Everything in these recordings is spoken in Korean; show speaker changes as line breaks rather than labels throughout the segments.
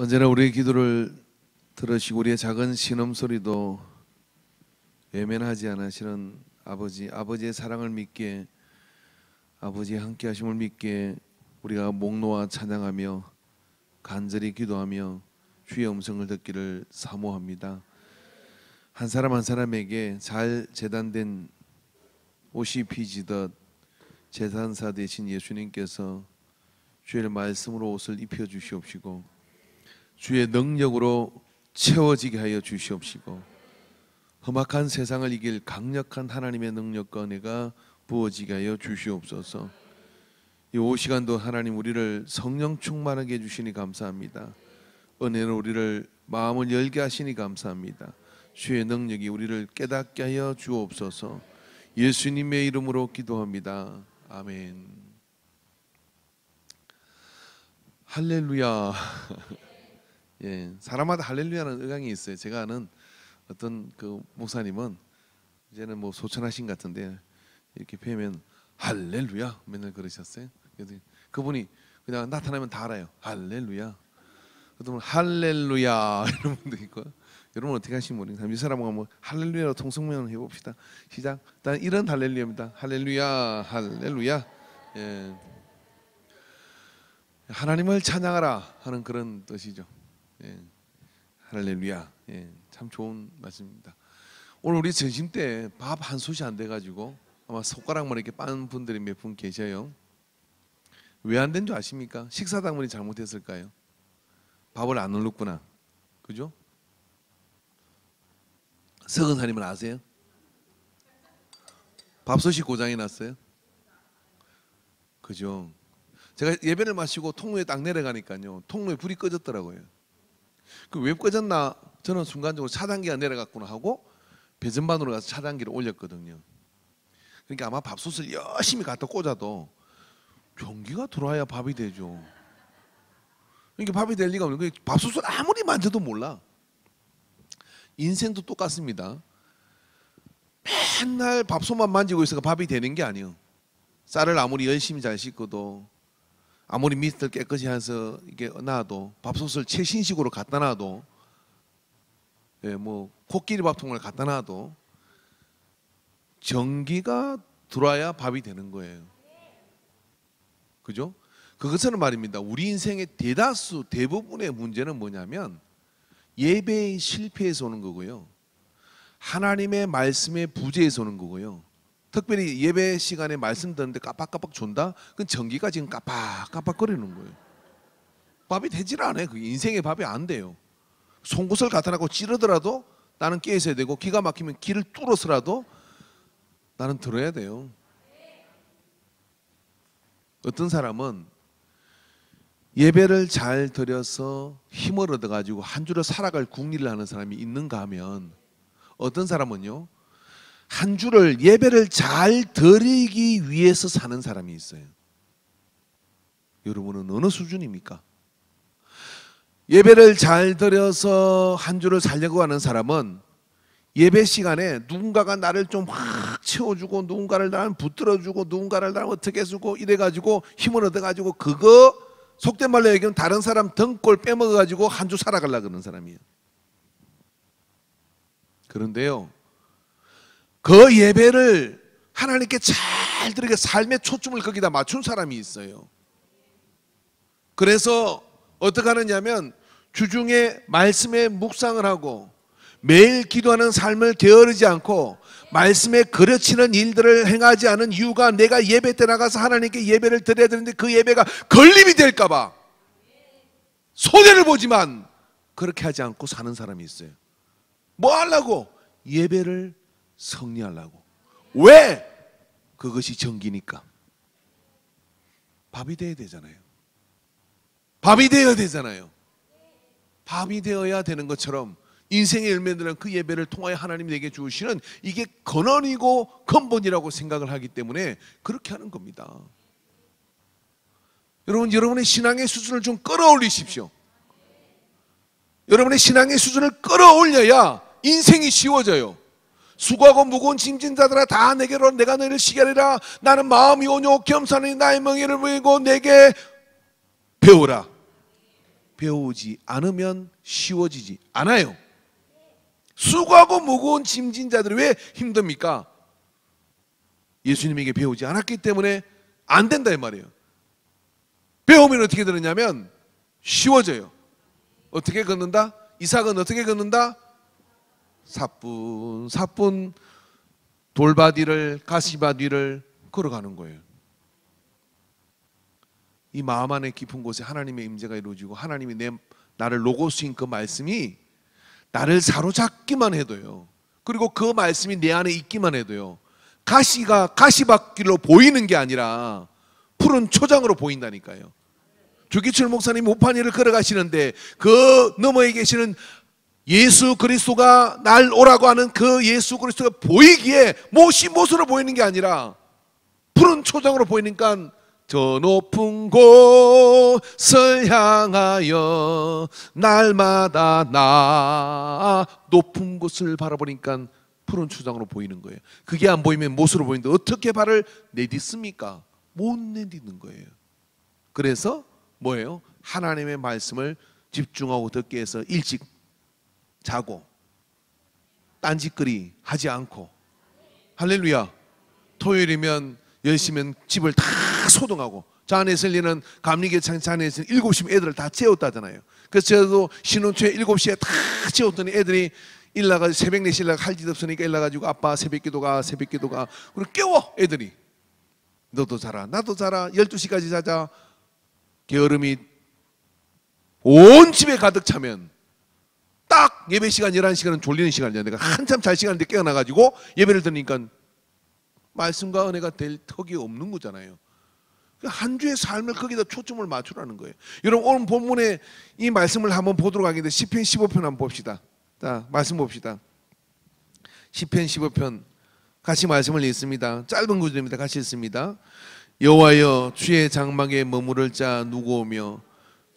언제나 우리의 기도를 들으시고 우리의 작은 신음소리도 외면하지 않으시는 아버지의 사랑을 믿기에, 아버지의 함께하심을 믿기에 우리가 목 놓아 찬양하며 간절히 기도하며 주의 음성을 듣기를 사모합니다. 한 사람 한 사람에게 잘 제단된 옷이 비지듯 제단사 되신 예수님께서 주의 말씀으로 옷을 입혀 주시옵시고 주의 능력으로 채워지게 하여 주시옵시고 험악한 세상을 이길 강력한 하나님의 능력과 은혜가 부어지게 하여 주시옵소서. 이 오후 시간도 하나님 우리를 성령 충만하게 해주시니 감사합니다. 은혜로 우리를 마음을 열게 하시니 감사합니다. 주의 능력이 우리를 깨닫게 하여 주옵소서. 예수님의 이름으로 기도합니다. 아멘. 할렐루야. 예, 사람마다 할렐루야는 의향이 있어요. 제가 아는 어떤 그 목사님은 이제는 뭐 소천하신 같은데 이렇게 뵈면 할렐루야 맨날 그러셨어요. 그래서 그분이 그냥 나타나면 다 알아요. 할렐루야. 어떤 분은 할렐루야 이런 분도 있고. 여러분 어떻게 하시면 모르겠어요. 이 사람하고 뭐 할렐루야로 통성명을 해봅시다. 시작. 일단 이런 할렐루야입니다. 할렐루야, 할렐루야. 예. 하나님을 찬양하라 하는 그런 뜻이죠. 예. 할렐루야. 예. 참 좋은 말씀입니다. 오늘 우리 점심 때 밥 한 솥이 안 돼가지고 아마 손가락만 이렇게 빤 분들이 몇 분 계셔요. 왜 안 된 줄 아십니까? 식사당번이 잘못했을까요? 밥을 안 눌렀구나. 그죠? 서근사님은 아세요? 밥솥이 고장이 났어요? 그죠? 제가 예배를 마치고 통로에 딱 내려가니까요, 통로에 불이 꺼졌더라고요. 그 왜 꺼졌나? 저는 순간적으로 차단기가 내려갔구나 하고 배전반으로 가서 차단기를 올렸거든요. 그러니까 아마 밥솥을 열심히 갖다 꽂아도 전기가 들어와야 밥이 되죠. 그러니까 밥이 될 리가 없는 거예요. 밥솥을 아무리 만져도 몰라. 인생도 똑같습니다. 맨날 밥솥만 만지고 있어서 밥이 되는 게 아니에요. 쌀을 아무리 열심히 잘 씻고도, 아무리 밑을 깨끗이 해서 이게 놔도, 밥솥을 최신식으로 갖다 놔도, 예, 뭐 코끼리 밥통을 갖다 놔도 전기가 들어와야 밥이 되는 거예요. 그죠? 그것은 말입니다. 우리 인생의 대부분의 문제는 뭐냐면 예배의 실패에서 오는 거고요, 하나님의 말씀의 부재에서 오는 거고요. 특별히 예배 시간에 말씀 듣는데 깜빡깜빡 존다? 그건 전기가 지금 깜빡깜빡거리는 거예요. 밥이 되질 않아요. 그게 인생의 밥이 안 돼요. 송곳을 갖다 놓고 찌르더라도 나는 깨 있어야 되고, 기가 막히면 귀를 뚫어서라도 나는 들어야 돼요. 어떤 사람은 예배를 잘 드려서 힘을 얻어가지고 한 주를 살아갈 궁리를 하는 사람이 있는가 하면, 어떤 사람은요, 한 주를 예배를 잘 드리기 위해서 사는 사람이 있어요. 여러분은 어느 수준입니까? 예배를 잘 드려서 한 주를 살려고 하는 사람은 예배 시간에 누군가가 나를 좀 확 채워주고, 누군가를 나를 붙들어주고, 누군가를 나를 어떻게 해주고 이래가지고 힘을 얻어가지고, 그거 속된 말로 얘기하면 다른 사람 등골 빼먹어가지고 한 주 살아가려고 그러는 사람이에요. 그런데요, 그 예배를 하나님께 잘 드리게 삶의 초점을 거기다 맞춘 사람이 있어요. 그래서 어떻게 하느냐면 주중에 말씀에 묵상을 하고 매일 기도하는 삶을 게으르지 않고 말씀에 그르치는 일들을 행하지 않은 이유가, 내가 예배 때 나가서 하나님께 예배를 드려야 되는데 그 예배가 걸림이 될까 봐 손해를 보지만 그렇게 하지 않고 사는 사람이 있어요. 뭐 하려고? 예배를 성리하려고. 왜? 그것이 정기니까. 밥이 돼야 되잖아요. 밥이 되어야 되잖아요. 밥이 되어야 되는 것처럼 인생의 열매들은 그 예배를 통하여 하나님이 내게 주시는, 이게 근원이고 근본이라고 생각을 하기 때문에 그렇게 하는 겁니다. 여러분, 여러분의 신앙의 수준을 좀 끌어올리십시오. 여러분의 신앙의 수준을 끌어올려야 인생이 쉬워져요. 수고하고 무거운 짐진 자들아 다 내게로, 내가 너희를 쉬게 하리라. 나는 마음이 온유하고 겸손하니 나의 멍에를 보이고 내게 배우라. 배우지 않으면 쉬워지지 않아요. 수고하고 무거운 짐진 자들이 왜 힘듭니까? 예수님에게 배우지 않았기 때문에 안 된다 이 말이에요. 배우면 어떻게 되느냐면 쉬워져요. 어떻게 걷는다? 이삭은 어떻게 걷는다? 사뿐 돌바디를 가시바디를 걸어가는 거예요. 이 마음 안에 깊은 곳에 하나님의 임재가 이루어지고 하나님이 나를 로고스인 그 말씀이 나를 사로잡기만 해도요, 그리고 그 말씀이 내 안에 있기만 해도요, 가시가 가시밭길로 보이는 게 아니라 푸른 초장으로 보인다니까요. 주기철 목사님 우판위를 걸어가시는데 그 너머에 계시는 예수 그리스도가 날 오라고 하는 그 예수 그리스도가 보이기에 못으로 보이는 게 아니라 푸른 초장으로 보이니까 저 높은 곳을 향하여 날마다 나 높은 곳을 바라보니까 푸른 초장으로 보이는 거예요. 그게 안 보이면 못으로 보이는데 어떻게 발을 내딛습니까? 못 내딛는 거예요. 그래서 뭐예요? 하나님의 말씀을 집중하고 듣기 위해서 일찍 자고 딴짓거리 하지 않고, 할렐루야, 토요일이면 10시면 집을 다 소등하고, 잔에슬리는 감리교 잔에슬리 7시면 애들을 다 재웠다잖아요. 그래서 저도 신혼 초에 7시에 다 재웠더니 애들이 일나가지고 새벽 4시 일나가 할 짓 없으니까 일나가지고 아빠 새벽기도가 그리고 깨워 애들이. 너도 자라 나도 자라 12시까지 자자. 게으름이 온 집에 가득 차면 딱 예배 시간 11시간은 졸리는 시간이야. 내가 한참 잘 시간인데 깨어나가지고 예배를 드리니까 말씀과 은혜가 될 턱이 없는 거잖아요. 한 주의 삶을 거기다 초점을 맞추라는 거예요. 여러분 오늘 본문에 이 말씀을 한번 보도록 하겠는데 시편 15편 한번 봅시다. 자, 말씀 봅시다. 시편 15편 같이 말씀을 읽습니다. 짧은 구절입니다. 같이 읽습니다. 여호와여, 주의 장막에 머무를 자 누구오며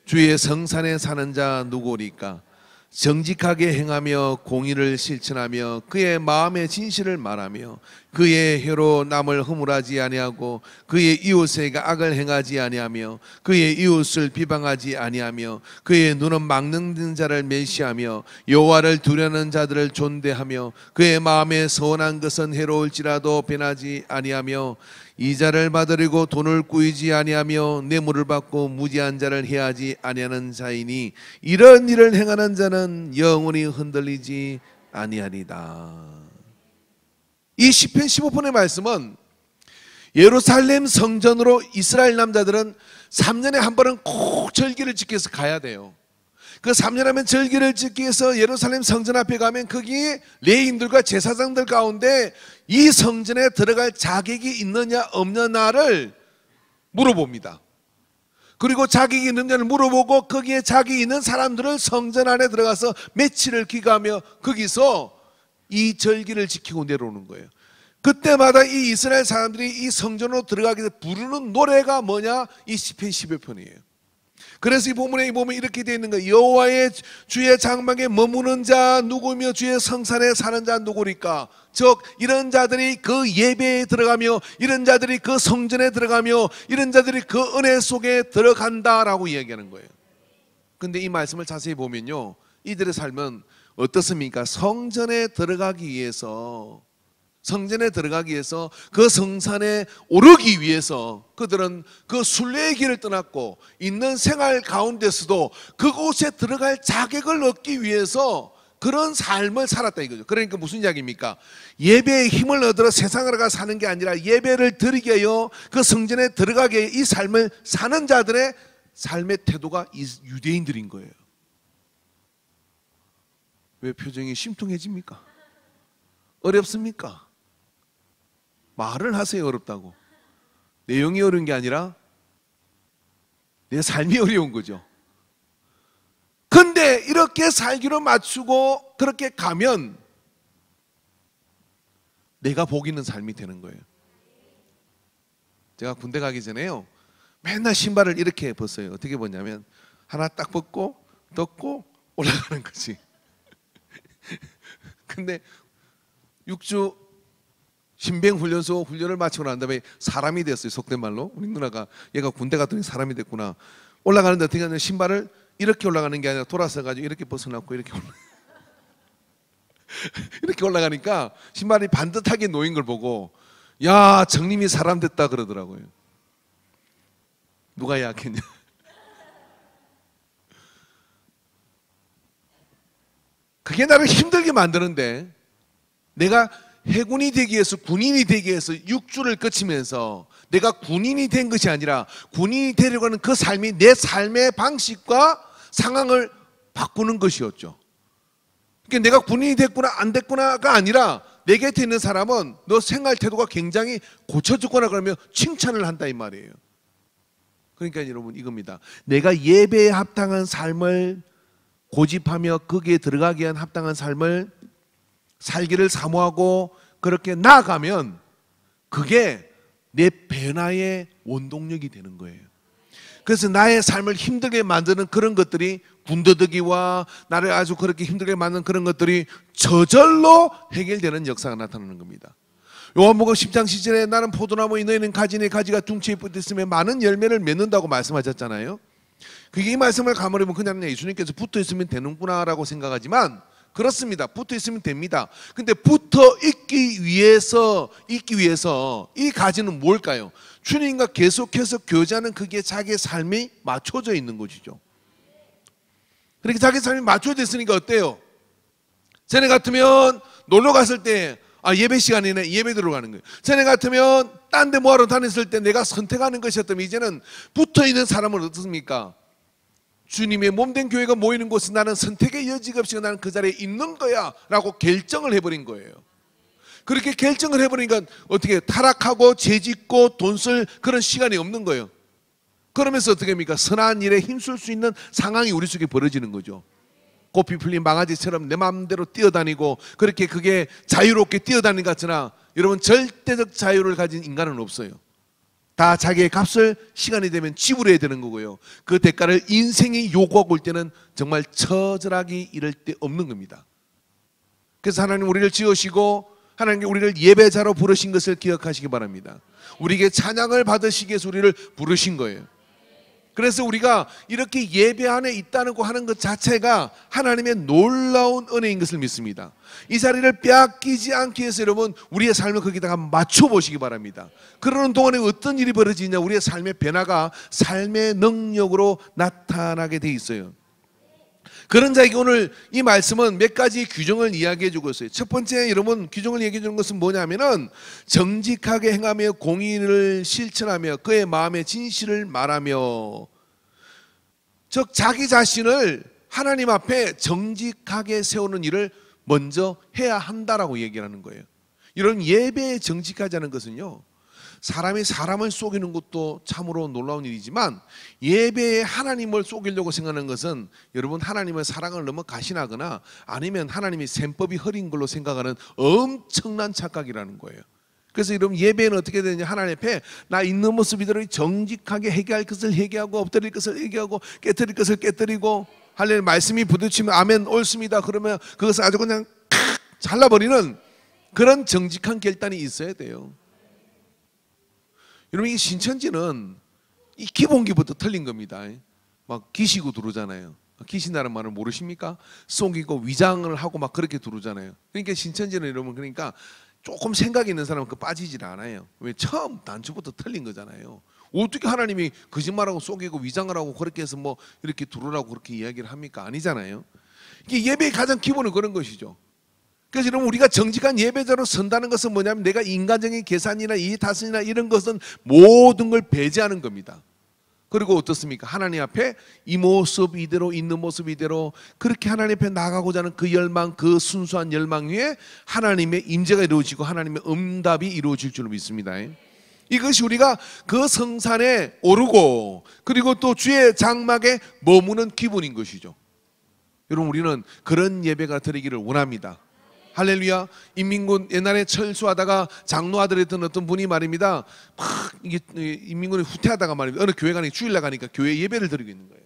주의 성산에 사는 자 누구오리까? 정직하게 행하며 공의를 실천하며 그의 마음의 진실을 말하며 그의 혀로 남을 허물하지 아니하고 그의 이웃에게 악을 행하지 아니하며 그의 이웃을 비방하지 아니하며 그의 눈은 막는 자를 멸시하며 여호와를 두려는 자들을 존대하며 그의 마음에 선한 것은 해로울지라도 변하지 아니하며 이자를 받으려고 돈을 꾸이지 아니하며 뇌물을 받고 무지한 자를 해하지 아니하는 자이니 이런 일을 행하는 자는 영원히 흔들리지 아니하리다. 이 시편 15편의 말씀은 예루살렘 성전으로 이스라엘 남자들은 3년에 한 번은 꼭 절기를 지켜서 가야 돼요. 그 3년 하면 절기를 지키기 위해서 예루살렘 성전 앞에 가면 거기 레위인들과 제사장들 가운데 이 성전에 들어갈 자격이 있느냐 없느냐를 물어봅니다. 그리고 자격이 있느냐를 물어보고 거기에 자격이 있는 사람들을 성전 안에 들어가서 며칠을 기가하며 거기서 이 절기를 지키고 내려오는 거예요. 그때마다 이 이스라엘 사람들이 이 성전으로 들어가기 전에 부르는 노래가 뭐냐? 이 시편 15편이에요. 그래서 이 본문에 보면 이렇게 되어 있는 거예요. 여호와의 주의 장막에 머무는 자 누구며 주의 성산에 사는 자 누구리까? 즉 이런 자들이 그 예배에 들어가며 이런 자들이 그 성전에 들어가며 이런 자들이 그 은혜 속에 들어간다라고 이야기하는 거예요. 근데 이 말씀을 자세히 보면요, 이들의 삶은 어떻습니까? 성전에 들어가기 위해서 그 성산에 오르기 위해서 그들은 그 순례의 길을 떠났고 있는 생활 가운데서도 그곳에 들어갈 자격을 얻기 위해서 그런 삶을 살았다 이거죠. 그러니까 무슨 이야기입니까? 예배의 힘을 얻으러 세상으로 가 사는 게 아니라 예배를 드리게 하여 그 성전에 들어가게 이 삶을 사는 자들의 삶의 태도가 유대인들인 거예요. 왜 표정이 심통해집니까? 어렵습니까? 말을 하세요. 어렵다고. 내용이 어려운 게 아니라 내 삶이 어려운 거죠. 근데 이렇게 살기로 맞추고 그렇게 가면 내가 복 있는 삶이 되는 거예요. 제가 군대 가기 전에요, 맨날 신발을 이렇게 벗어요. 어떻게 벗냐면 하나 딱 벗고 덮고 올라가는 거지. 근데 6주 신병훈련소 훈련을 마치고 난 다음에 사람이 됐어요. 속된 말로 우리 누나가 얘가 군대 갔더니 사람이 됐구나. 올라가는데 어떻게 하냐면 신발을 이렇게 올라가는 게 아니라 돌아서 가지고 이렇게 벗어났고 이렇게 올라가니까 신발이 반듯하게 놓인 걸 보고 야, 정님이 사람 됐다 그러더라고요. 누가 약했냐? 그게 나를 힘들게 만드는데, 내가 해군이 되기 위해서, 군인이 되기 위해서 6주를 거치면서 내가 군인이 된 것이 아니라 군인이 되려고 하는 그 삶이 내 삶의 방식과 상황을 바꾸는 것이었죠. 그러니까 내가 군인이 됐구나 안 됐구나가 아니라 내 곁에 있는 사람은 너 생활 태도가 굉장히 고쳐졌구나 그러면 칭찬을 한다 이 말이에요. 그러니까 여러분 이겁니다. 내가 예배에 합당한 삶을 고집하며 거기에 들어가기 위한 합당한 삶을 살기를 사모하고 그렇게 나아가면 그게 내 변화의 원동력이 되는 거예요. 그래서 나의 삶을 힘들게 만드는 그런 것들이, 군더더기와 나를 아주 그렇게 힘들게 만드는 그런 것들이 저절로 해결되는 역사가 나타나는 겁니다. 요한복음 10장 10절에 나는 포도나무에 너희는 가지 내 가지가 둥치에 붙었으면 많은 열매를 맺는다고 말씀하셨잖아요. 그게 이 말씀을 가물으면 그냥 예수님께서 붙어있으면 되는구나 라고 생각하지만 그렇습니다. 붙어있으면 됩니다. 근데 붙어 있기 위해서 이 가지는 뭘까요? 주님과 계속해서 교제하는 그게 자기의 삶이 맞춰져 있는 것이죠. 그렇게 자기 삶이 맞춰져 있으니까 어때요? 전에 같으면 놀러 갔을 때 예배 시간이네 예배 들어가는 거예요. 전에 같으면 딴 데 뭐하러 다녔을 때 내가 선택하는 것이었다면 이제는 붙어있는 사람은 어떻습니까? 주님의 몸된 교회가 모이는 곳은 나는 선택의 여지가 없이 나는 그 자리에 있는 거야 라고 결정을 해버린 거예요. 그렇게 결정을 해버리니까 어떻게 타락하고 죄짓고 돈 쓸 그런 시간이 없는 거예요. 그러면서 어떻게 합니까? 선한 일에 힘쓸 수 있는 상황이 우리 속에 벌어지는 거죠. 고삐 풀린 망아지처럼 내 마음대로 뛰어다니고 그렇게 그게 자유롭게 뛰어다니는 것 같으나 여러분 절대적 자유를 가진 인간은 없어요. 다 자기의 값을 시간이 되면 지불해야 되는 거고요. 그 대가를 인생이 요구하고 올 때는 정말 처절하게 이럴 데 없는 겁니다. 그래서 하나님 우리를 지으시고 하나님께 우리를 예배자로 부르신 것을 기억하시기 바랍니다. 우리에게 찬양을 받으시기 위해서 우리를 부르신 거예요. 그래서 우리가 이렇게 예배 안에 있다는 거 하는 것 자체가 하나님의 놀라운 은혜인 것을 믿습니다. 이 자리를 빼앗기지 않기 위해서 여러분 우리의 삶을 거기다가 맞춰보시기 바랍니다. 그러는 동안에 어떤 일이 벌어지냐, 우리의 삶의 변화가 삶의 능력으로 나타나게 돼 있어요. 그런 자에게 오늘 이 말씀은 몇 가지 규정을 이야기해 주고 있어요. 첫 번째 여러분 규정을 얘기해 주는 것은 뭐냐면은 정직하게 행하며 공의를 실천하며 그의 마음의 진실을 말하며, 즉 자기 자신을 하나님 앞에 정직하게 세우는 일을 먼저 해야 한다라고 얘기를 하는 거예요. 이런 예배에 정직하지 않은 것은요, 사람이 사람을 속이는 것도 참으로 놀라운 일이지만 예배에 하나님을 속이려고 생각하는 것은 여러분 하나님의 사랑을 너무 가신하거나 아니면 하나님이 셈법이 흐린 걸로 생각하는 엄청난 착각이라는 거예요. 그래서 여러분 예배는 어떻게 되느냐, 하나님 앞에 나 있는 모습 이대로 정직하게 회개할 것을 회개하고 엎드릴 것을 회개하고 깨뜨릴 것을 깨뜨리고 할렐루야 말씀이 부딪히면 아멘 옳습니다 그러면 그것을 아주 그냥 잘라버리는 그런 정직한 결단이 있어야 돼요. 여러분 이 신천지는 이 기본기부터 틀린 겁니다. 막 기시고 들어오잖아요. 기신다는 말을 모르십니까? 속이고 위장을 하고 막 그렇게 들어오잖아요. 그러니까 신천지는 여러분 그러니까 조금 생각이 있는 사람은 그 빠지질 않아요. 왜? 처음 단추부터 틀린 거잖아요. 어떻게 하나님이 거짓말하고 속이고 위장을 하고 그렇게 해서 뭐 이렇게 들어오라고 그렇게 이야기를 합니까? 아니잖아요. 이게 예배의 가장 기본은 그런 것이죠. 그래서 여러분 우리가 정직한 예배자로 선다는 것은 뭐냐면 내가 인간적인 계산이나 이해타산이나 이런 것은 모든 걸 배제하는 겁니다. 그리고 어떻습니까? 하나님 앞에 이 모습 이대로 있는 모습 이대로 그렇게 하나님 앞에 나가고자 하는 그 열망, 그 순수한 열망 위에 하나님의 임재가 이루어지고 하나님의 응답이 이루어질 줄 믿습니다. 이것이 우리가 그 성산에 오르고 그리고 또 주의 장막에 머무는 기분인 것이죠. 여러분 우리는 그런 예배가 드리기를 원합니다. 할렐루야. 인민군 옛날에 철수하다가 장로아들이었던 어떤 분이 말입니다. 막 이게 인민군이 후퇴하다가 말입니다. 어느 교회 가니 주일날 가니까 교회 예배를 드리고 있는 거예요.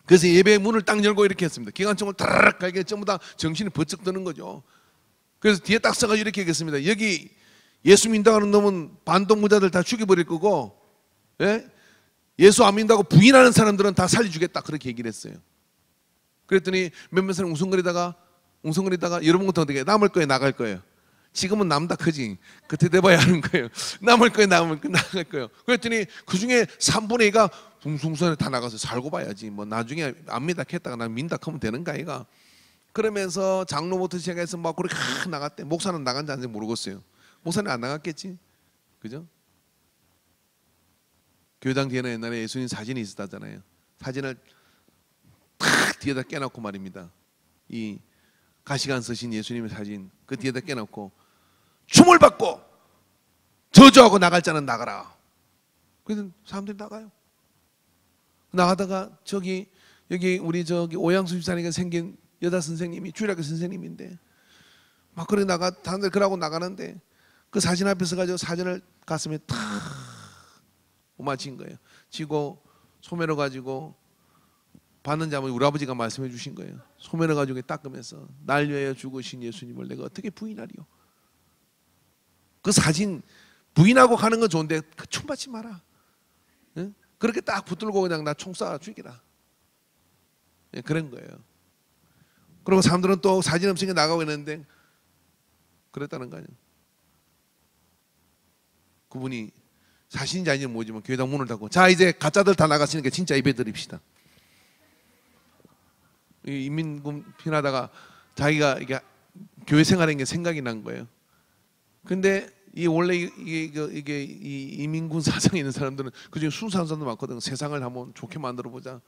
그래서 예배 문을 딱 열고 이렇게 했습니다. 기관총을 타라락 갈게 전부 다 정신이 번쩍 드는 거죠. 그래서 뒤에 딱 서가지고 이렇게 하겠습니다. 여기 예수 믿는다는 놈은 반동무자들 다 죽여버릴 거고, 예? 예수 안 믿는다고 부인하는 사람들은 다 살려주겠다 그렇게 얘기를 했어요. 그랬더니 몇몇 사람 웅성거리다가 여러분 같은 어떻게 남을 거예요 나갈 거예요? 지금은 남다 크지. 그때 돼봐야 하는 거예요. 남을 거예요 나갈 거예요. 그랬더니 그중에 3분의 2가 둥숭숭하게 다 나가서 살고 봐야지. 뭐 나중에 안 믿다 했다가 난 민다 하면 되는 거 아이가. 그러면서 장로부터 시작해서 막 그렇게 나갔대. 목사는 나간지 안 나간지 모르겠어요. 목사는 안 나갔겠지. 그죠? 교회당 뒤에는 옛날에 예수님 사진이 있었다잖아요. 사진을 탁 뒤에다 깨놓고 말입니다. 이 가시관 쓰신 예수님의 사진 그 뒤에다 깨놓고 춤을 받고 저주하고 나갈 자는 나가라. 그래서 사람들이 나가요. 나가다가 여기 우리 오양수 집사님이 생긴 여자 선생님이 주일학교 선생님인데 막 그래 다들 그러고 나가는데 그 사진 앞에 서가지고 사진을 가슴에 탁 오마친 거예요. 지고 소매로 가지고 받는 자면 우리 아버지가 말씀해 주신 거예요. 소매로 가지고 닦으면서 날 위하여 죽으신 예수님을 내가 어떻게 부인하리요? 그 사진 부인하고 가는 건 좋은데 그 총 받지 마라. 응? 그렇게 딱 붙들고 그냥 나 총 쏴 죽이라. 예, 그런 거예요. 그리고 사람들은 또 사진 없으니까 나가고 있는데 그랬다는 거 아니에요. 그분이 사실인지 아닌지 모르지만 교회당 문을 닫고 자 이제 가짜들 다 나갔으니까 진짜 예배 드립시다. 인민군 피나다가 자기가 이게 교회 생활한 게 생각이 난 거예요. 근데 원래 이게 이민군 사상에 있는 사람들은 그중에 순수한 사람도 많거든. 세상을 한번 좋게 만들어 보자.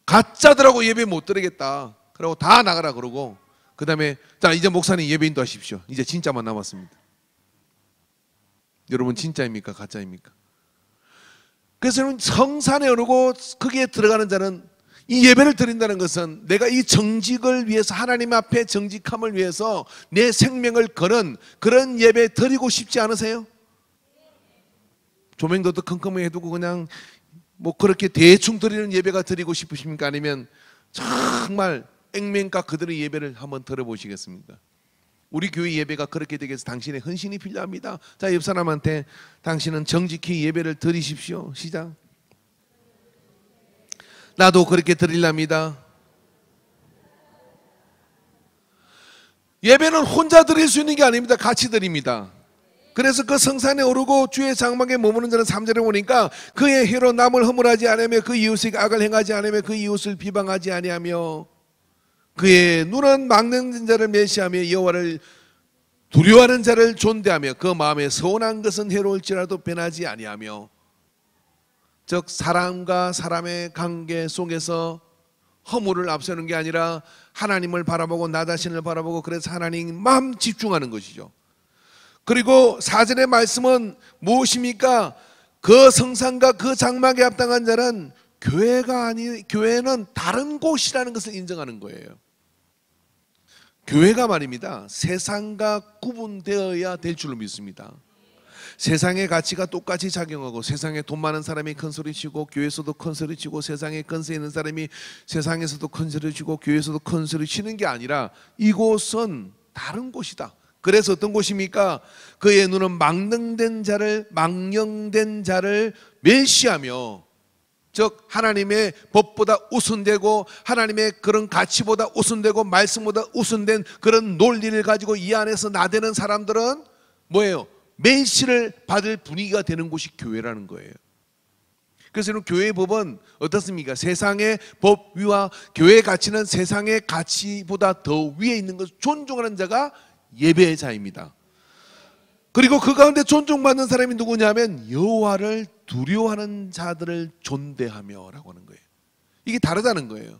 가짜들하고 예배 못 드리겠다. 그러고 다 나가라 그러고 그 다음에 자 이제 목사님 예배 인도하십시오. 이제 진짜만 남았습니다. 여러분 진짜입니까 가짜입니까? 그래서 여러분 성산에 오르고 거기에 들어가는 자는 이 예배를 드린다는 것은 내가 이 정직을 위해서 하나님 앞에 정직함을 위해서 내 생명을 거는 그런 예배 드리고 싶지 않으세요? 조명도도 컴컴하게 해두고 그냥 뭐 그렇게 대충 드리는 예배가 드리고 싶으십니까? 아니면 정말 액면가 그들의 예배를 한번 들어보시겠습니까? 우리 교회 예배가 그렇게 되기 위해서 당신의 헌신이 필요합니다. 자, 옆 사람한테 당신은 정직히 예배를 드리십시오. 시작. 나도 그렇게 드리랍니다. 예배는 혼자 드릴 수 있는 게 아닙니다. 같이 드립니다. 그래서 그 성산에 오르고 주의 장막에 머무는 자는 3절에 보니까 그의 혀로 남을 허물하지 않으며 그 이웃에게 악을 행하지 않으며 그 이웃을 비방하지 아니하며 그의 눈은 막는 자를 멸시하며 여호와를 두려워하는 자를 존대하며 그 마음에 서운한 것은 해로울지라도 변하지 아니하며 즉 사람과 사람의 관계 속에서 허물을 앞세우는 게 아니라 하나님을 바라보고 나 자신을 바라보고 그래서 하나님만 집중하는 것이죠. 그리고 4절의 말씀은 무엇입니까? 그 성산과 그 장막에 합당한 자는 교회는 다른 곳이라는 것을 인정하는 거예요. 교회가 말입니다. 세상과 구분되어야 될 줄로 믿습니다. 세상의 가치가 똑같이 작용하고 세상에 돈 많은 사람이 큰 소리치고 교회에서도 큰 소리치고 세상에 건세 있는 사람이 세상에서도 큰 소리치고 교회에서도 큰 소리치는 게 아니라 이곳은 다른 곳이다. 그래서 어떤 곳입니까? 그의 눈은 망령된 자를 멸시하며 즉 하나님의 법보다 우선되고 하나님의 그런 가치보다 우선되고 말씀보다 우선된 그런 논리를 가지고 이 안에서 나대는 사람들은 뭐예요? 멸시를 받을 분위기가 되는 곳이 교회라는 거예요. 그래서 여러분 교회의 법은 어떻습니까? 세상의 법 위와 교회의 가치는 세상의 가치보다 더 위에 있는 것을 존중하는 자가 예배자입니다. 그리고 그 가운데 존중받는 사람이 누구냐면 여호와를 두려워하는 자들을 존대하며라고 하는 거예요. 이게 다르다는 거예요.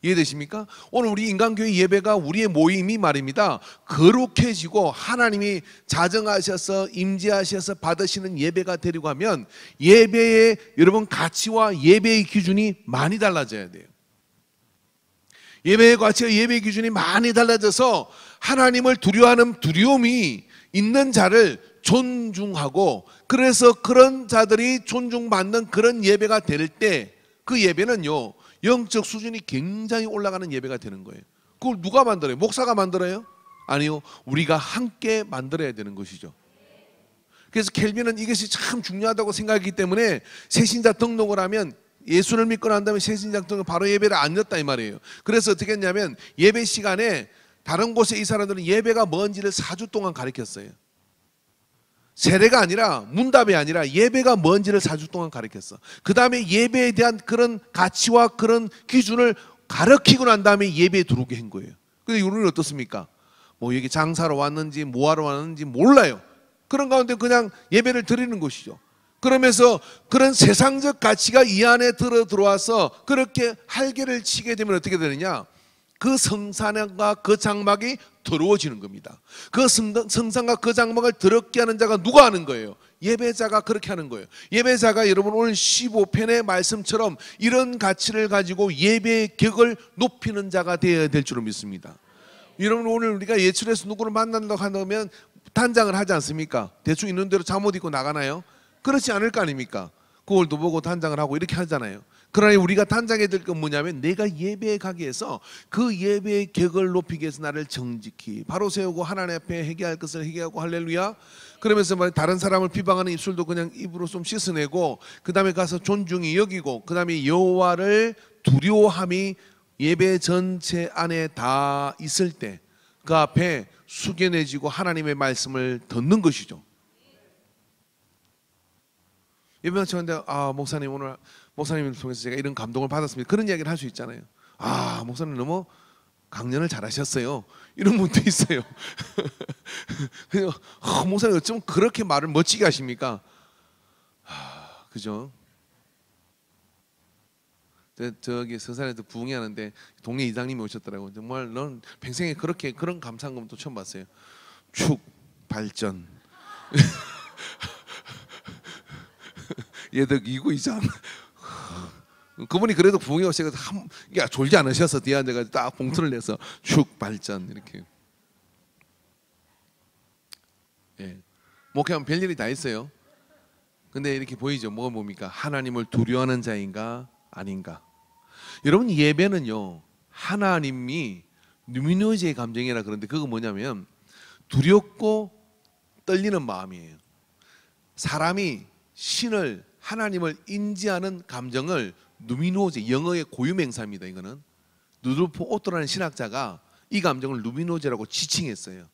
이해되십니까? 오늘 우리 인간교회 예배가 우리의 모임이 말입니다. 거룩해지고 하나님이 자정하셔서 임재하셔서 받으시는 예배가 되려고 하면 예배의 여러분 가치와 예배의 기준이 많이 달라져야 돼요. 예배의 가치와 예배의 기준이 많이 달라져서 하나님을 두려워하는 두려움이 있는 자를 존중하고 그래서 그런 자들이 존중받는 그런 예배가 될 때 그 예배는요 영적 수준이 굉장히 올라가는 예배가 되는 거예요. 그걸 누가 만들어요? 목사가 만들어요? 아니요, 우리가 함께 만들어야 되는 것이죠. 그래서 켈빈은 이것이 참 중요하다고 생각했기 때문에 새신자 등록을 하면 예수를 믿고 난 다음에 새신자 등록 바로 예배를 안 였다 이 말이에요. 그래서 어떻게 했냐면 예배 시간에 다른 곳에 이 사람들은 예배가 뭔지를 4주 동안 가르쳤어요. 세례가 아니라 문답이 아니라 예배가 뭔지를 4주 동안 가르쳤어. 그 다음에 예배에 대한 그런 가치와 그런 기준을 가르치고 난 다음에 예배에 들어오게 한 거예요. 근데 우리는 어떻습니까? 뭐 여기 장사로 왔는지 뭐하러 왔는지 몰라요. 그런 가운데 그냥 예배를 드리는 것이죠. 그러면서 그런 세상적 가치가 이 안에 들어와서 그렇게 할개를 치게 되면 어떻게 되느냐? 그 성산과 그 장막이 더러워지는 겁니다. 그 성산과 그 장막을 더럽게 하는 자가 누가 하는 거예요? 예배자가 그렇게 하는 거예요. 예배자가 여러분 오늘 15편의 말씀처럼 이런 가치를 가지고 예배의 격을 높이는 자가 되어야 될 줄로 믿습니다. 여러분 오늘 우리가 예출해서 누구를 만난다고 한다면 단장을 하지 않습니까? 대충 있는 대로 잠옷 입고 나가나요? 그렇지 않을 거 아닙니까? 거울도 보고 단장을 하고 이렇게 하잖아요. 그러나 우리가 단장해야 될 건 뭐냐면 내가 예배에 가기 위해서 그 예배의 격을 높이기 위해서 나를 정직히 바로 세우고 하나님 앞에 회개할 것을 회개하고 할렐루야. 그러면서 다른 사람을 비방하는 입술도 그냥 입으로 좀 씻어내고 그 다음에 가서 존중히 여기고 그 다음에 여호와를 두려워함이 예배 전체 안에 다 있을 때 그 앞에 숙연해지고 하나님의 말씀을 듣는 것이죠. 예배만 치는데 목사님 오늘 목사님을 통해서 제가 이런 감동을 받았습니다. 그런 이야기를 할 수 있잖아요. 목사님 너무 강연을 잘하셨어요. 이런 분도 있어요. 목사님 어쩌면 그렇게 말을 멋지게 하십니까? 그죠? 저기 서산에도 부흥회하는데 동네 이장님이 오셨더라고요. 정말 넌 평생에 그런 감사한 또 처음 봤어요. 축 발전. 얘들 이고 이장. 그분이 그래도 부흥회 오셔서 졸지 않으셔서 뒤에 앉아가지고 딱 봉투를 내서 축 발전 이렇게. 예. 목회하면 별일이 다 있어요. 근데 이렇게 보이죠. 뭐가 뭡니까? 하나님을 두려워하는 자인가 아닌가. 여러분 예배는요 하나님이 누미노제의 감정이라 그런데 그거 뭐냐면 두렵고 떨리는 마음이에요. 사람이 신을 하나님을 인지하는 감정을 누미노제, 영어의 고유명사입니다. 이거는 누돌프 오토라는 신학자가 이 감정을 누미노제라고 지칭했어요.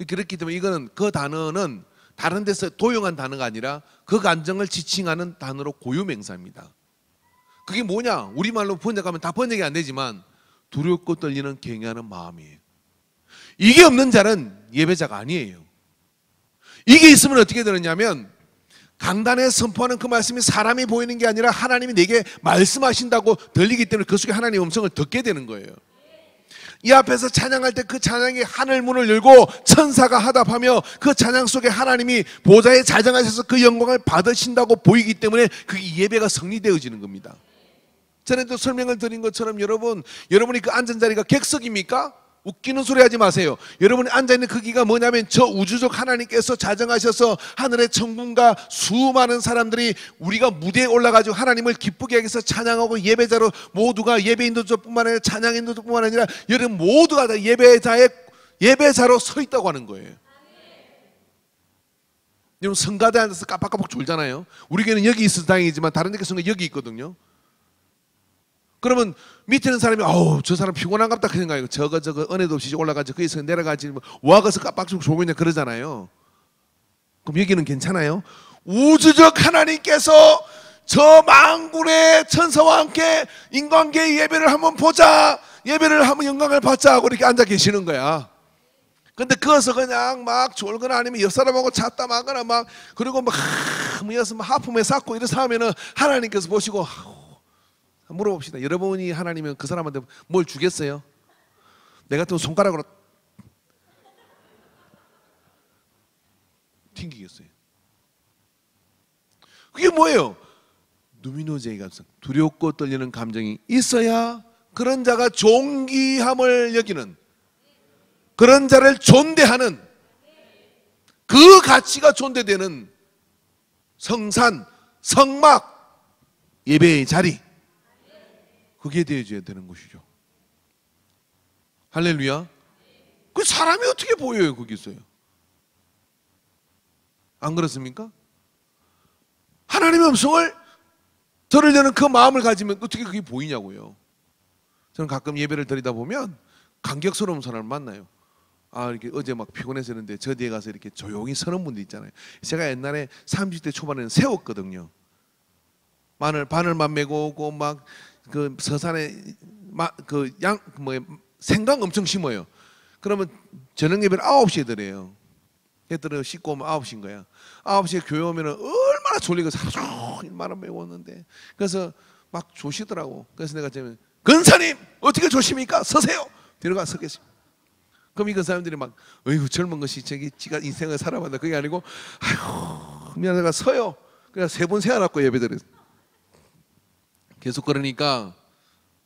그렇기 때문에 이거는 그 단어는 다른 데서 도용한 단어가 아니라 그 감정을 지칭하는 단어로 고유명사입니다. 그게 뭐냐? 우리말로 번역하면 다 번역이 안 되지만 두렵고 떨리는 경외하는 마음이에요. 이게 없는 자는 예배자가 아니에요. 이게 있으면 어떻게 되느냐면 강단에 선포하는 그 말씀이 사람이 보이는 게 아니라 하나님이 내게 말씀하신다고 들리기 때문에 그 속에 하나님의 음성을 듣게 되는 거예요. 이 앞에서 찬양할 때 그 찬양이 하늘 문을 열고 천사가 하답하며 그 찬양 속에 하나님이 보좌에 자정하셔서 그 영광을 받으신다고 보이기 때문에 그게 예배가 성리되어지는 겁니다. 전에도 설명을 드린 것처럼 여러분이 그 앉은 자리가 객석입니까? 웃기는 소리 하지 마세요. 여러분이 앉아있는 그 기가 뭐냐면 저 우주적 하나님께서 자정하셔서 하늘의 천군과 수많은 사람들이 우리가 무대에 올라가지고 하나님을 기쁘게 하기 위해서 찬양하고 예배자로 모두가 예배 인도자뿐만 아니라 찬양 인도자뿐만 아니라 여러분 모두가 다 예배자로 서 있다고 하는 거예요. 여러분 성가대에 앉아서 깜빡깜빡 졸잖아요. 우리 교회는 여기 있어서 다행이지만 다른 데 성가 여기 있거든요. 그러면 밑에 있는 사람이 저 사람 피곤한갑다 그 생각이고 저거 은혜도 없이 올라가지 거기서 내려가지 와 가서 깜빡 졸고 있냐 그러잖아요. 그럼 여기는 괜찮아요? 우주적 하나님께서 저 만군의 천사와 함께 인간계의 예배를 한번 보자, 예배를 한번 영광을 받자 하고 이렇게 앉아 계시는 거야. 근데 거기서 그냥 막 졸거나 아니면 옆 사람하고 찾다 마거나 막 그리고 막 하품에 쌓고 이래서 하면은 하나님께서 보시고 물어봅시다. 여러분이 하나님은 그 사람한테 뭘 주겠어요? 내 같은 손가락으로 튕기겠어요. 그게 뭐예요? 누미노제의 감정, 두렵고 떨리는 감정이 있어야 그런 자가 존귀함을 여기는, 그런 자를 존대하는, 그 가치가 존대되는 성산, 성막, 예배의 자리, 그게 되어져야 되는 것이죠. 할렐루야. 그 사람이 어떻게 보여요 거기서요? 안 그렇습니까? 하나님의 음성을 들으려는 그 마음을 가지면 어떻게 그게 보이냐고요. 저는 가끔 예배를 드리다 보면 감격스러운 사람을 만나요. 아, 이렇게 어제 막 피곤해서 했는데 저 뒤에 가서 이렇게 조용히 서는 분들 있잖아요. 제가 옛날에 30대 초반에는 세웠거든요. 바늘만 메고 오고 막 그 서산에 생강 엄청 심어요. 그러면 저녁 예배를 9시에 드려요. 애들은 씻고 오면 9시인 거야. 9시에 교회 오면 얼마나 졸리고 하루 종일 말을 메고 오는데, 그래서 막 조시더라고. 그래서 내가 지금 근사님 어떻게 조십니까? 서세요. 뒤로 가서 서겠습니다. 그럼 이 사람들이 막 어이구 젊은 것이 저기 지가 인생을 살아봤다 그게 아니고 아이고 미안해가 서요. 그래서 3번 세워놨고 예배드렸어. 계속 그러니까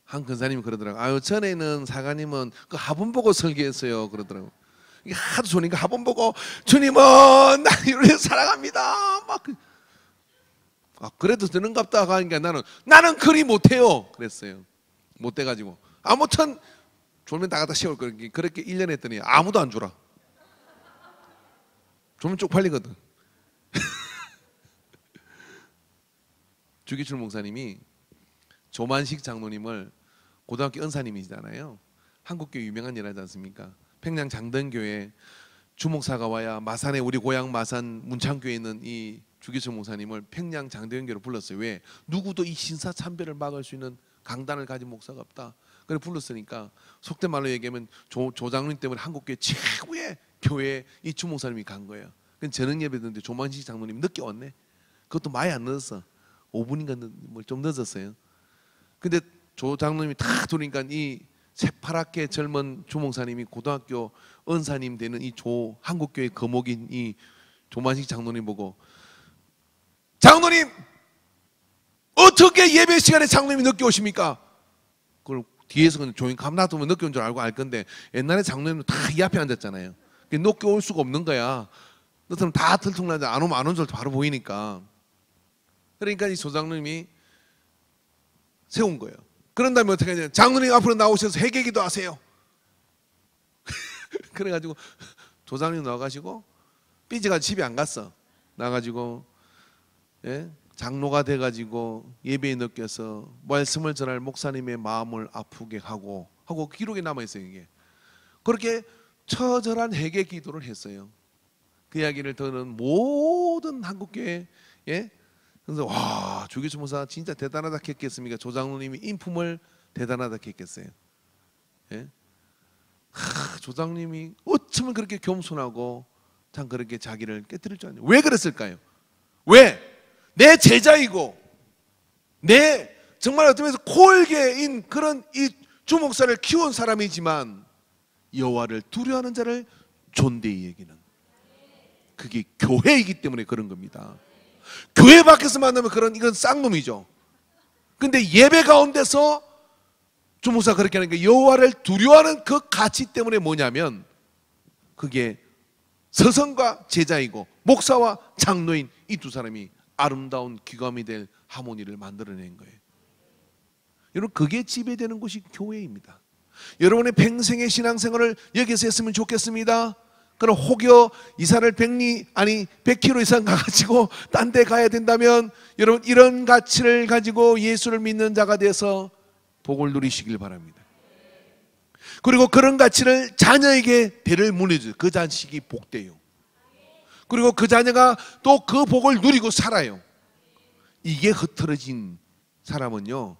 한 근사님이 그러더라고. 아유 전에는 사관님은 그 화분 보고 설계했어요 그러더라고. 이게 하도 좋으니까 화분 보고 주님은 나를 사랑합니다 막 그래도 되는갑다 하니까 나는 그리 못해요 그랬어요. 못돼가지고 아무튼 졸면 나가다 세울 거 그렇게 1년 했더니 아무도 안 주라. 졸면 쪽팔리거든. 주기철 목사님이 조만식 장로님을 고등학교 은사님이시잖아요. 한국교회 유명한 일 하지 않습니까? 평양 장등교회 주목사가 와야 마산에 우리 고향 마산 문창교에 있는 이 주기철 목사님을 평양 장대연교로 불렀어요. 왜? 누구도 이 신사참배를 막을 수 있는 강단을 가진 목사가 없다. 그래 불렀으니까 속된 말로 얘기하면 조장로님 때문에 한국교회 최고의 교회에 이 주목사님이 간 거예요. 저녁 예배 드는데 조만식 장로님 늦게 왔네. 그것도 많이 안 늦었어. 5분인가 좀 늦었어요. 근데 조 장로님이 딱 들으니까 이 새파랗게 젊은 주목사님이 고등학교 은사님 되는 이 한국교회 거목인 이 조만식 장로님 보고 장로님 어떻게 예배 시간에 장로님이 늦게 오십니까? 그걸 뒤에서 그냥 조용히 감놔두면 늦게 온 줄 알고 알 건데 옛날에 장로님은 다 이 앞에 앉았잖아요. 늦게 올 수가 없는 거야. 너처럼 다 들통나지 안 오면 안 온 줄 바로 보이니까. 그러니까 이 조장로님이 세운 거예요. 그런 다음에 어떻게 하냐? 장로님 앞으로 나오셔서 회개기도 하세요. 그래가지고 조장로님 나와가지고 삐지가 집에 안 갔어. 나가지고 장로가 돼가지고 예배에 느껴서 말씀을 전할 목사님의 마음을 아프게 하고 기록에 남아 있어요. 이게 그렇게 처절한 회개 기도를 했어요. 그 이야기를 듣는 모든 한국교회 그래서 와 주기철 목사 진짜 대단하다 했겠습니까? 조장로님이 인품을 대단하다 했겠어요. 조장님이 어쩌면 그렇게 겸손하고 참 그렇게 자기를 깨뜨릴 줄 아냐. 왜 그랬을까요? 왜? 내 제자이고 내 정말 어떤 면에서 콜계인 그런 이 주목사를 키운 사람이지만 여호와를 두려워하는 자를 존대히 여기는 그게 교회이기 때문에 그런 겁니다. 교회 밖에서 만나면 이건 쌍놈이죠. 근데 예배 가운데서 주목사 그렇게 하는 게 여호와를 두려워하는 그 가치 때문에 뭐냐면 그게 서성과 제자이고 목사와 장로인 이 두 사람이 아름다운 귀감이 될 하모니를 만들어낸 거예요. 여러분 그게 지배되는 곳이 교회입니다. 여러분의 평생의 신앙생활을 여기서 했으면 좋겠습니다. 그럼 혹여 이사를 100km 이상 가가지고 딴 데 가야 된다면 여러분 이런 가치를 가지고 예수를 믿는 자가 돼서 복을 누리시길 바랍니다. 그리고 그런 가치를 자녀에게 대를 물려줘요. 그 자식이 복돼요. 그리고 그 자녀가 또 그 복을 누리고 살아요. 이게 흐트러진 사람은요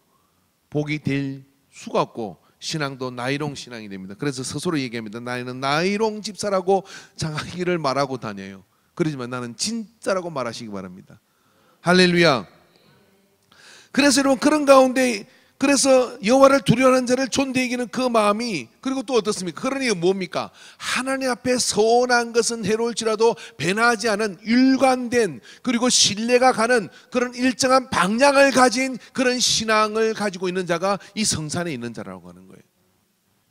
복이 될 수가 없고 신앙도 나이롱 신앙이 됩니다. 그래서 스스로 얘기합니다. 나는 나이롱 집사라고 자기를 말하고 다녀요. 그러지만 나는 진짜라고 말하시기 바랍니다. 할렐루야. 그래서 여러분 그런 가운데 그래서 여호와를 두려워하는 자를 존대하기는 그 마음이 그리고 또 어떻습니까? 그러니 뭡니까? 하나님 앞에 선한 것은 해로울지라도 변하지 않은 일관된 그리고 신뢰가 가는 그런 일정한 방향을 가진 그런 신앙을 가지고 있는 자가 이 성산에 있는 자라고 하는 거예요.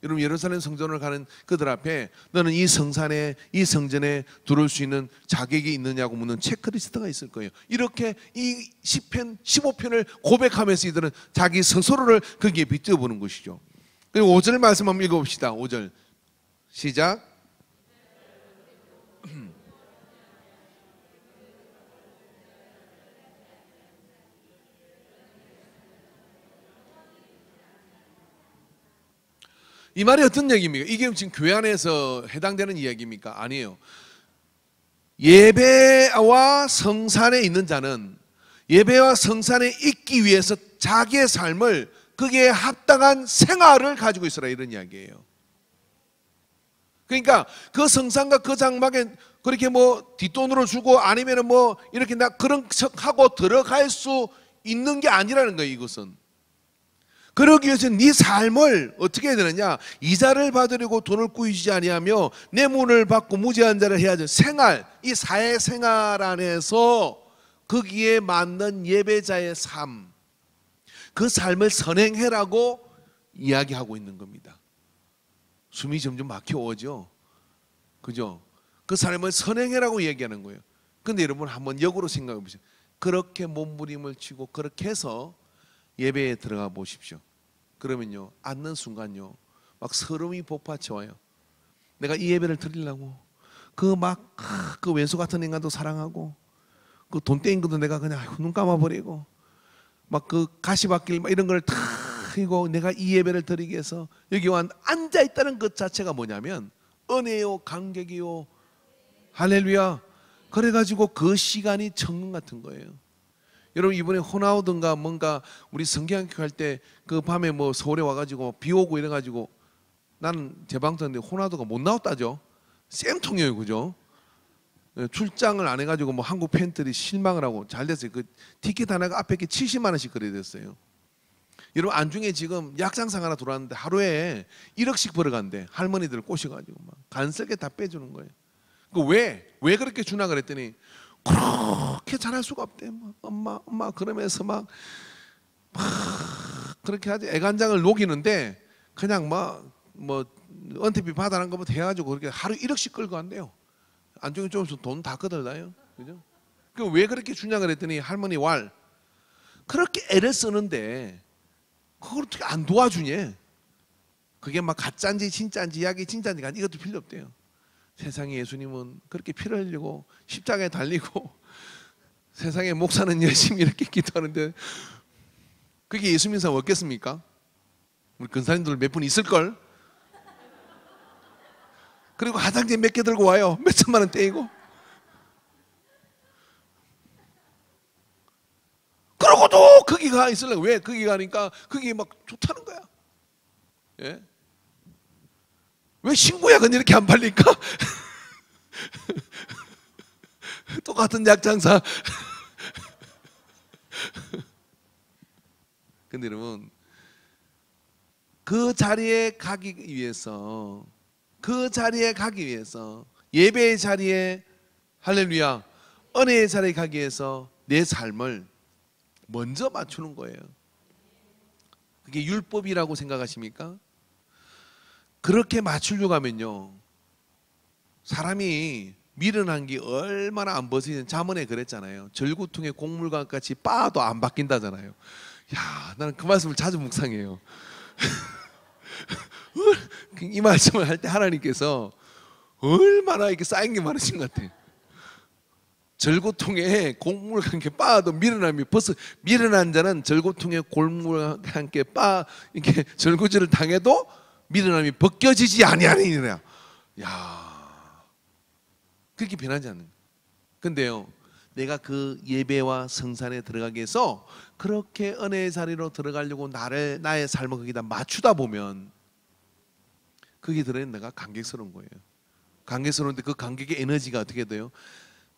여러분 예루살렘 성전을 가는 그들 앞에 너는 이 성산에 이 성전에 들어올 수 있는 자격이 있느냐고 묻는 체크리스트가 있을 거예요. 이렇게 이 10편 15편을 고백하면서 이들은 자기 스스로를 거기에 비춰보는 것이죠. 그리고 5절 말씀 한번 읽어봅시다. 5절 시작. 이 말이 어떤 얘기입니까? 이게 지금 교회 안에서 해당되는 이야기입니까? 아니에요. 예배와 성산에 있는 자는 예배와 성산에 있기 위해서 자기의 삶을 거기에 합당한 생활을 가지고 있어라, 이런 이야기예요. 그러니까 그 성산과 그 장막에 그렇게 뭐 뒷돈으로 주고 아니면은 뭐 이렇게 나 그런 척하고 들어갈 수 있는 게 아니라는 거예요, 이것은. 그러기 위해서 네 삶을 어떻게 해야 되느냐? 이자를 받으려고 돈을 꾸이지 아니하며 뇌물을 받고 무죄한 자를 해야죠. 생활, 이 사회생활 안에서 거기에 맞는 예배자의 삶, 그 삶을 선행해라고 이야기하고 있는 겁니다. 숨이 점점 막혀오죠. 그죠? 그 삶을 선행해라고 얘기하는 거예요. 근데 여러분 한번 역으로 생각해 보세요. 그렇게 몸부림을 치고 그렇게 해서 예배에 들어가 보십시오. 그러면요, 앉는 순간요, 막 서름이 복받쳐와요. 내가 이 예배를 드리려고 그 왼수 같은 인간도 사랑하고 그 돈떼인 것도 내가 그냥 눈 감아버리고 막 그 가시밭길 막 이런 걸 다 이고 내가 이 예배를 드리기 위해서 여기 와 앉아 있다는 것 자체가 뭐냐면 은혜요, 감격이요, 할렐루야. 그래가지고 그 시간이 천국 같은 거예요. 여러분 이번에 호나우든가 뭔가 우리 성경학교 할 때 그 밤에 뭐 서울에 와가지고 비 오고 이래가지고 나는 제 방 떴는데 호나우드가 못 나왔다죠. 쌤통이에요, 그죠? 출장을 안 해가지고 뭐 한국 팬들이 실망을 하고 잘 됐어요. 그 티켓 하나가 앞에 게 70만 원씩 그래 됐어요. 여러분 안중에 지금 약장상 하나 들어왔는데 하루에 1억씩 벌어간대. 할머니들 꼬셔가지고 막 간섭게 다 빼주는 거예요. 그 왜 그렇게 주나 그랬더니 그렇게 잘할 수가 없대. 막 엄마 그러면서 막 그렇게 하지. 애간장을 녹이는데 그냥 뭐 언태비 받아난 것부터 해가지고 그렇게 하루 1억씩 끌고 간대요. 안중에 좀 돈 다 거들나요, 그죠? 그 왜 그렇게 주냐 그랬더니 할머니 그렇게 애를 쓰는데 그걸 어떻게 안 도와주냐? 그게 막 가짜인지 진짜인지 약이 진짜인지 이것도 필요 없대요. 세상에 예수님은 그렇게 피를 흘리고 십자가에 달리고 세상에 목사는 열심히 이렇게 기도하는데 그게 예수 믿는 사람 없겠습니까? 우리 근사님들 몇 분 있을걸? 그리고 화장지 몇 개 들고 와요. 몇 천만 원 떼이고. 그러고도 거기 가 있으려고. 왜? 거기 가니까 거기 막 좋다는 거야. 예? 왜 신구약은 이렇게 안 팔릴까? 똑같은 약장사. 근데 여러분 그 자리에 가기 위해서 예배의 자리에 할렐루야 은혜의 자리에 가기 위해서 내 삶을 먼저 맞추는 거예요. 그게 율법이라고 생각하십니까? 그렇게 맞추려고 하면요 사람이 미련한 게 얼마나 안 벗어지는 잠언에 그랬잖아요. 절구통에 곡물과 같이 빠도 안 바뀐다잖아요. 야, 나는 그 말씀을 자주 묵상해요. 이 말씀을 할 때 하나님께서 얼마나 이렇게 쌓인 게 많으신 것 같아요. 절구통에 곡물과 함께 빠도 미련함이 벌써 미련한 자는 절구통에 곡물과 함께 이렇게 절구질을 당해도 미련함이 벗겨지지 아니하니라. 야, 그렇게 변하지 않는. 근데요, 내가 그 예배와 성산에 들어가기 위해서 그렇게 은혜의 자리로 들어가려고 나의 삶을 거기다 맞추다 보면 거기 들어있는 내가 감격스러운 거예요. 감격스러운데 그 감격의 에너지가 어떻게 돼요?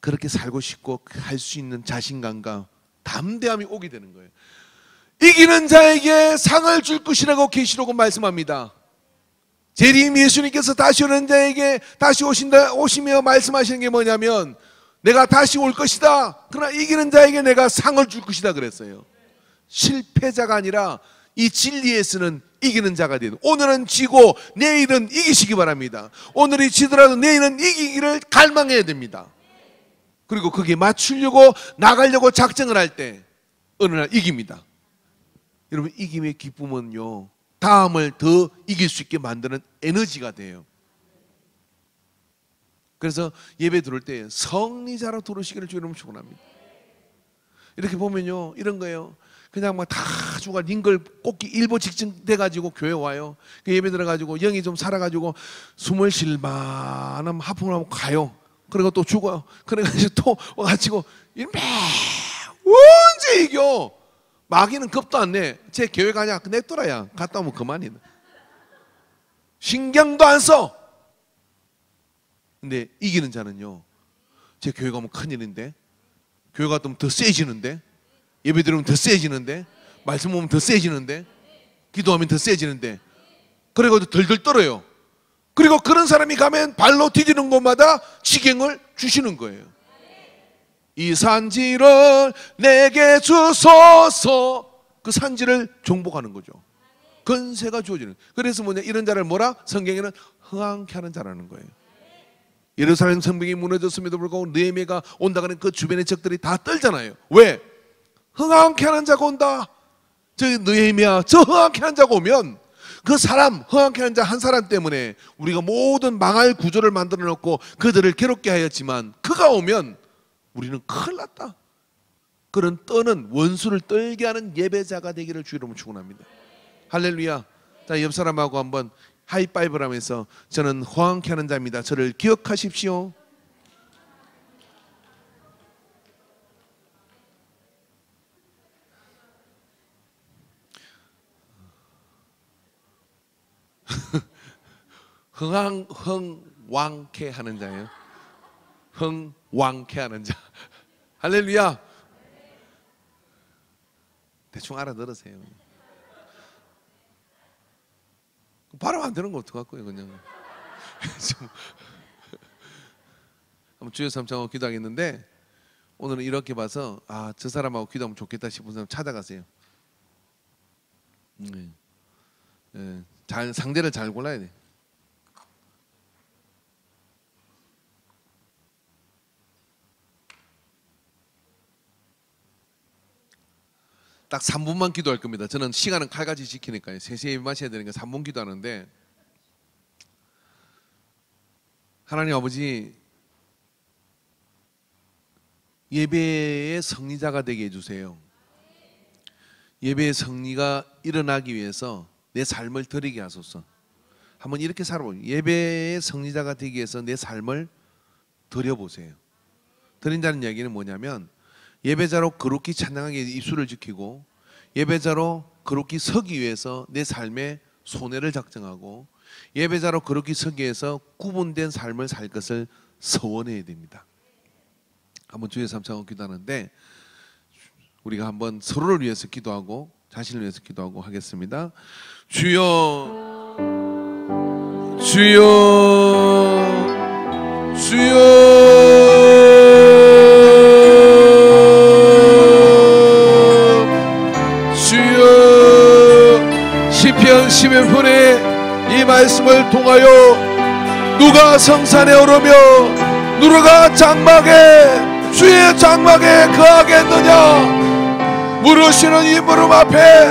그렇게 살고 싶고 할 수 있는 자신감과 담대함이 오게 되는 거예요. 이기는 자에게 상을 줄 것이라고 계시록은 말씀합니다. 재림 예수님께서 다시 오는 자에게 다시 오시며 말씀하시는 게 뭐냐면 내가 다시 올 것이다. 그러나 이기는 자에게 내가 상을 줄 것이다 그랬어요. 실패자가 아니라 이 진리에서는 이기는 자가 되는. 오늘은 지고 내일은 이기시기 바랍니다. 오늘이 지더라도 내일은 이기기를 갈망해야 됩니다. 그리고 거기에 맞추려고 나가려고 작정을 할 때 어느 날 이깁니다. 여러분 이김의 기쁨은요 다음을 더 이길 수 있게 만드는 에너지가 돼요. 그래서 예배 들어올 때 성리자로 들어오시기를 주님으로 축원합니다. 이렇게 보면요 이런 거예요. 그냥 막 다 주가 링걸 꽂기 일보 직전 돼가지고 교회 와요. 그 예배 들어가지고 영이 좀 살아가지고 숨을 쉴만한 하품을 하고 가요. 그리고 또 죽어요. 그래가지고 또 와가지고 매 언제 이겨? 마귀는 겁도 안 내. 제 교회 가냐? 냅둬라야. 갔다 오면 그만이다. 신경도 안 써. 근데 이기는 자는요, 제 교회 가면 큰일인데, 교회 갔다 더 세지는데, 예배 들으면 더 세지는데, 말씀 보면 더 세지는데, 기도하면 더 세지는데, 그래가지고 덜덜 떨어요. 그리고 그런 사람이 가면 발로 디디는 곳마다 지경을 주시는 거예요. 이 산지를 내게 주소서. 그 산지를 정복하는 거죠. 건세가 주어지는. 그래서 뭐냐, 이런 자를 뭐라? 성경에는 흥황케 하는 자라는 거예요. 예루살렘 성벽이 무너졌음에도 불구하고 느헤미야가 온다가는 그 주변의 적들이 다 떨잖아요. 왜? 흥황케 하는 자가 온다. 저 느헤미야, 저 흥황케 하는 자가 오면 그 사람, 흥황케 하는 자 한 사람 때문에 우리가 모든 망할 구조를 만들어 놓고 그들을 괴롭게 하였지만, 그가 오면 우리는 큰일 났다. 그런 떠는, 원수를 떨게 하는 예배자가 되기를 주 이름으로 축원합니다. 할렐루야. 자, 옆 사람하고 한번 하이파이브를 하면서, 저는 흥황케 하는 자입니다. 저를 기억하십시오. 흥왕케 하는 자예요. 흥왕케 하는 자. 할렐루야. 대충 알아들으세요. 발음 안 되는 거 어떡할거예요, 그냥. 한번 주여 삼창하고 기도하겠는데, 오늘은 이렇게 봐서, 아, 저 사람하고 기도하면 좋겠다 싶은 사람 찾아가세요. 상대를 잘 골라야 돼. 딱 3분만 기도할 겁니다. 저는 시간은 칼같이 지키니까요. 3시에 예배 마셔야 되니까 3분 기도하는데, 하나님 아버지, 예배의 승리자가 되게 해주세요. 예배의 승리가 일어나기 위해서 내 삶을 드리게 하소서. 한번 이렇게 살아보세요. 예배의 승리자가 되기 위해서 내 삶을 드려보세요. 드린다는 이야기는 뭐냐면, 예배자로 거룩히 찬양하게 입술을 지키고, 예배자로 거룩히 서기 위해서 내 삶에 손해를 작정하고, 예배자로 거룩히 서기 위해서 구분된 삶을 살 것을 서원해야 됩니다. 한번 주의 삼창하고 기도하는데, 우리가 한번 서로를 위해서 기도하고 자신을 위해서 기도하고 하겠습니다. 주여, 주여, 주여. 시편 11편의 이 말씀을 통하여, 누가 성산에 오르며 누가 장막에, 주의 장막에 거하겠느냐? 물으시는 이 무릎 앞에,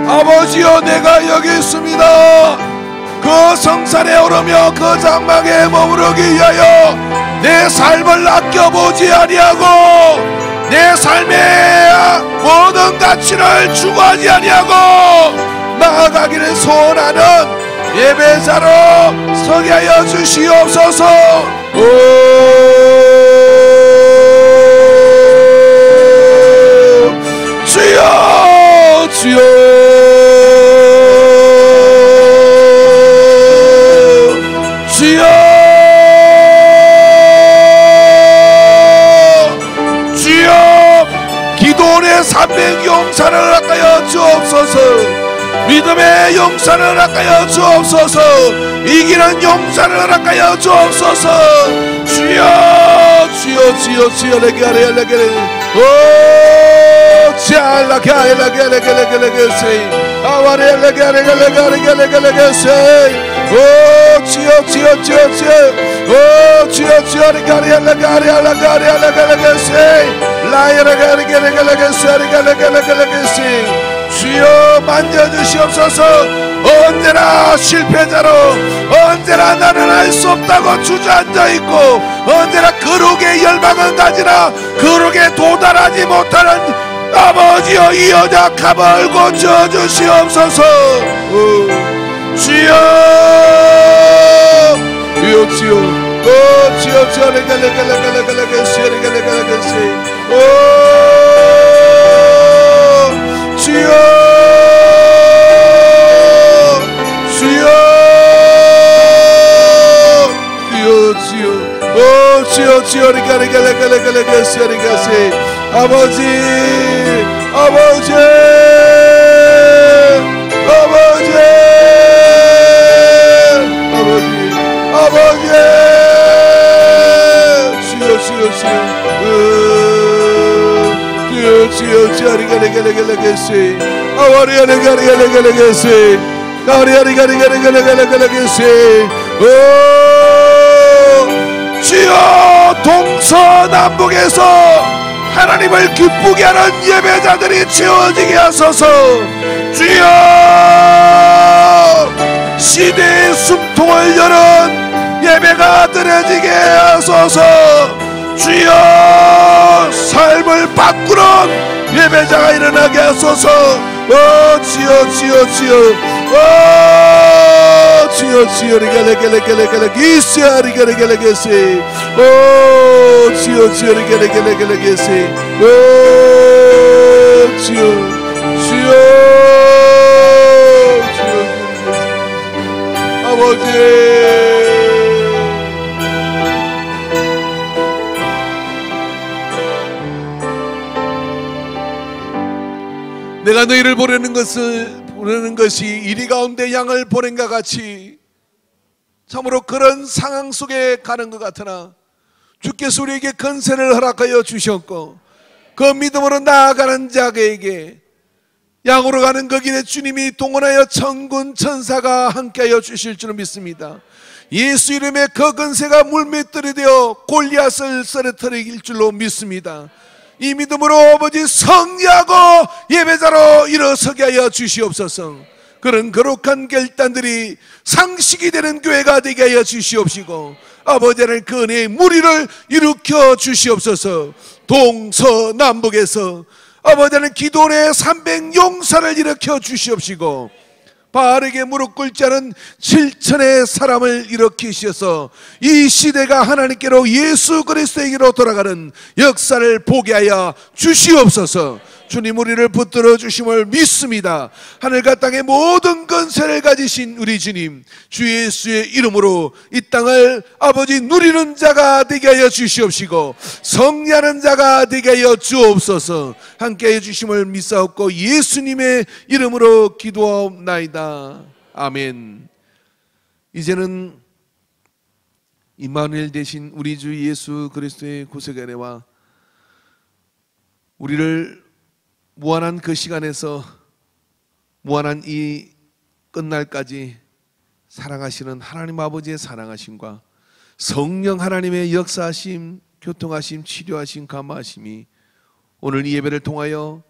아버지여, 내가 여기 있습니다. 그 성산에 오르며 그 장막에 머무르기 위하여 내 삶을 아껴보지 아니하고, 내 삶의 모든 가치를 추구하지 아니하고 나아가기를 소원하는 예배자로 서게 하여 주시옵소서. 주여, 주여, 주여, 주여. 기도원의 300 용사를 아까여 주옵소서. 믿음의 용사를 허락하여 주옵소서. 이기는 용사를 허락하여 주옵소서. 주여, 주여, 주여, 주여. 레게레, 레게레. 오, 잘라게, 레게레, 레게레, 레게레. 아와레, 레게레, 레게레, 레게레, 레게레. 오, 주여, 주여, 주여, 주여. 오, 주여, 주여. 레게레, 레게레, 레게레, 레게레. 라이, 레게레, 레게레, 레게레, 레게레. 주여, 만져주시옵소서. 언제나 실패자로, 언제나 나는 할 수 없다고 주저앉아있고, 언제나 거룩의 열망은 가지나 거룩에 도달하지 못하는 아버지여 이 연약함을 고쳐주시옵소서. 주여 주여 주여 주여 레갈레갈레갈레갈레갈레시 레갈레갈레갈레시 주여 주여 주여 주여 레갈레갈레갈레갈레시 레갈레시 아버지 아버지 아버지 아버지 아버지 주여 주여 주여 주여 주여 주여 리가리가리가리가리가시 아와리가리가리가리가리가시 아리가리가리가리가리가리가시 주여 동서남북에서 하나님을 기쁘게 하는 예배자들이 채워지게 하소서. 주여 시대의 숨통을 여는 예배가 드려지게 하소서. 주여 삶을 바꾸는 예배자가 일어나게 하소서. 주여 주여 주여 주여 주여 리가레가레가레가레 기스야 리가레가레게시 주여 주여 리가레가레가레게시 주여 주여 주여 아버지 내가 너희를 보내는 것이 이리 가운데 양을 보낸과 같이 참으로 그런 상황 속에 가는 것 같으나 주께서 우리에게 권세를 허락하여 주셨고 그 믿음으로 나아가는 자에게 양으로 가는 그 길에 주님이 동원하여 천군 천사가 함께하여 주실 줄을 믿습니다. 예수 이름에 그 권세가 물맷돌이 되어 골리앗을 쓰러뜨릴 줄로 믿습니다. 이 믿음으로 아버지 성리하고 예배자로 일어서게 하여 주시옵소서. 그런 거룩한 결단들이 상식이 되는 교회가 되게 하여 주시옵시고 아버지는 그 은혜의 무리를 일으켜 주시옵소서. 동서남북에서 아버지는 기도원의 300용사를 일으켜 주시옵시고 바르게 무릎 꿇지 않은 7천의 사람을 일으키셔서 이 시대가 하나님께로 예수 그리스도에게로 돌아가는 역사를 보게 하여 주시옵소서. 주님 우리를 붙들어 주심을 믿습니다. 하늘과 땅의 모든 권세를 가지신 우리 주님 주 예수의 이름으로 이 땅을 아버지 누리는 자가 되게 하여 주시옵시고 성리하는 자가 되게 하여 주옵소서. 함께해 주심을 믿사옵고 예수님의 이름으로 기도하옵나이다. 아멘. 이제는 임마누엘 되신 우리 주 예수 그리스도의 구속의 은혜와 우리를 무한한 그 시간에서 무한한 이 끝날까지 사랑하시는 하나님 아버지의 사랑하심과 성령 하나님의 역사하심, 교통하심, 치료하심, 감화하심이 오늘 이 예배를 통하여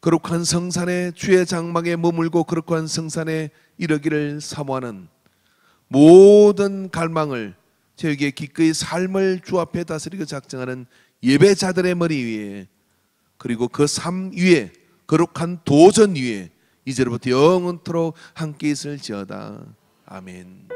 거룩한 성산에 주의 장막에 머물고 거룩한 성산에 이르기를 사모하는 모든 갈망을 저에게 기꺼이 삶을 주 앞에 다스리고 작정하는 예배자들의 머리 위에 그리고 그 삶 위에 거룩한 도전 위에 이제로부터 영원토록 함께 있을지어다. 아멘.